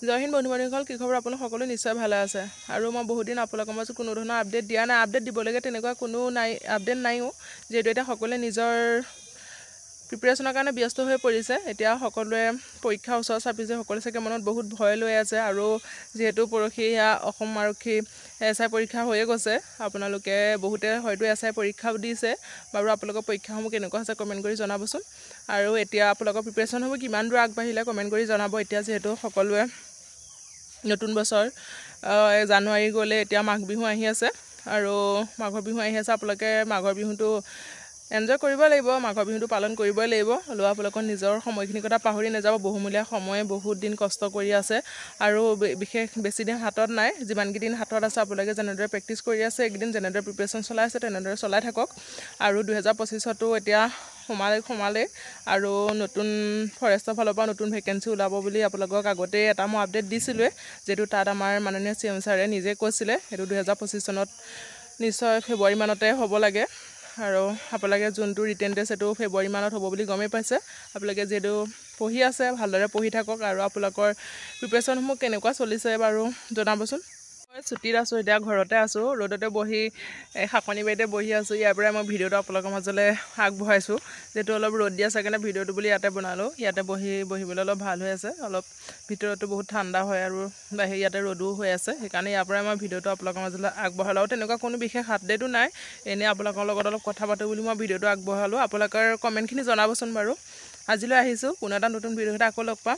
জয় হিন্দ বন্ধু বান্ধৱীসকল, কি খবৰ? আপোনালোক সকলো নিশ্চয় ভালে আছে। আৰু মই বহুত দিন আপোনালোকৰ মাজত কোনো ধৰণৰ আপডেট দিয়া নাই। আপডেট দিবলৈকে তেনেকুৱা কোনো নাই, আপডেট নাইও, যিহেতু এতিয়া সকলোৱে নিজৰ প্ৰিপাৰেশ্যনৰ কাৰণে ব্যস্ত হৈ পৰিছে। এতিয়া সকলোৱে পৰীক্ষা ওচৰ চাপিছে, সকলোৱে চাগে মনত বহুত ভয় লৈ আছে। আৰু যিহেতু পৰহি অসম আৰক্ষী SI পৰীক্ষা হৈয়ে গৈছে, আপোনালোকে বহুতে হয়তো SI পৰীক্ষাও দিছে। বাৰু আপোনালোকৰ পৰীক্ষাসমূহ কেনেকুৱা হৈছে কমেণ্ট কৰি জনাবচোন। আৰু এতিয়া আপোনালোকৰ প্ৰিপাৰেশ্যনসমূহ কিমান দূৰ আগবাঢ়িলে কমেণ্ট কৰি জনাব। এতিয়া যিহেতু সকলোৱে নতুন বছৰ জানুৱাৰী গ'লে এতিয়া মাঘ বিহু আহি আছে, আৰু মাঘৰ বিহু আহি আছে। আপোনালোকে মাঘৰ বিহুটো এনজয় কৰিব লাগিব, মাঘৰ বিহুটো পালন কৰিবই লাগিব। হ'লেও আপোনালোকৰ নিজৰ সময়খিনিৰ কথা পাহৰি নাযাব। বহুমূলীয়া সময়, বহুত দিন কষ্ট কৰি আছে, আৰু বিশেষ বেছি দিন হাতত নাই। যিমানকেইদিন হাতত আছে আপোনালোকে যেনেদৰে প্ৰেক্টিছ কৰি আছে, এইকেইদিন যেনেদৰে প্ৰিপাৰেশ্যন চলাই আছে তেনেদৰে চলাই থাকক। আৰু 2025তো এতিয়া সোমালেই, আৰু নতুন ফৰেষ্টৰ ফালৰ পৰা নতুন ভেকেঞ্চি ওলাব বুলি আপোনালোকক আগতেই এটা মই আপডেট দিছিলোঁৱে, যিহেতু তাত আমাৰ মাননীয় CM ছাৰে নিজে কৈছিলে সেইটো 2025 চনত নিশ্চয় ফেব্ৰুৱাৰী মানতে হ'ব লাগে। আৰু আপোনালোকে যোনটো ৰিটেন টেষ্ট সেইটো ফেব্ৰুৱাৰী মানত হ'ব বুলি গমেই পাইছে। আপোনালোকে যিহেতু পঢ়ি আছে, ভালদৰে পঢ়ি থাকক। আৰু আপোনালোকৰ প্ৰিপাৰেশ্যনসমূহ কেনেকুৱা চলিছে বাৰু জনাবচোন। মই ছুটীত আছোঁ, এতিয়া ঘৰতে আছোঁ, ৰ'দতে বহি শাকনি বাৰীতে বহি আছোঁ। ইয়াৰ পৰাই মই ভিডিঅ'টো আপোনালোকৰ মাজলৈ আগবঢ়াইছোঁ। যিহেতু অলপ ৰ'দ দিয়া আছে কাৰণে ভিডিঅ'টো বুলি ইয়াতে বনালোঁ। ইয়াতে বহিবলৈ অলপ ভাল হৈ আছে, অলপ ভিতৰতো বহুত ঠাণ্ডা হয়, আৰু ইয়াতে ৰ'দো হৈ আছে। সেইকাৰণে ইয়াৰ পৰাই মই ভিডিঅ'টো আপোনালোকৰ মাজলৈ আগবঢ়ালোঁ। আৰু তেনেকুৱা কোনো বিশেষ আপডেটো নাই, এনেই আপোনালোকৰ লগত অলপ কথা পাতোঁ বুলি মই ভিডিঅ'টো আগবঢ়ালোঁ। আপোনালোকৰ কমেণ্টখিনি জনাবচোন বাৰু। আজিলৈ আহিছোঁ, কোনো এটা নতুন ভিডিঅ'তে আকৌ লগ পাম।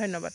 ধন্যবাদ।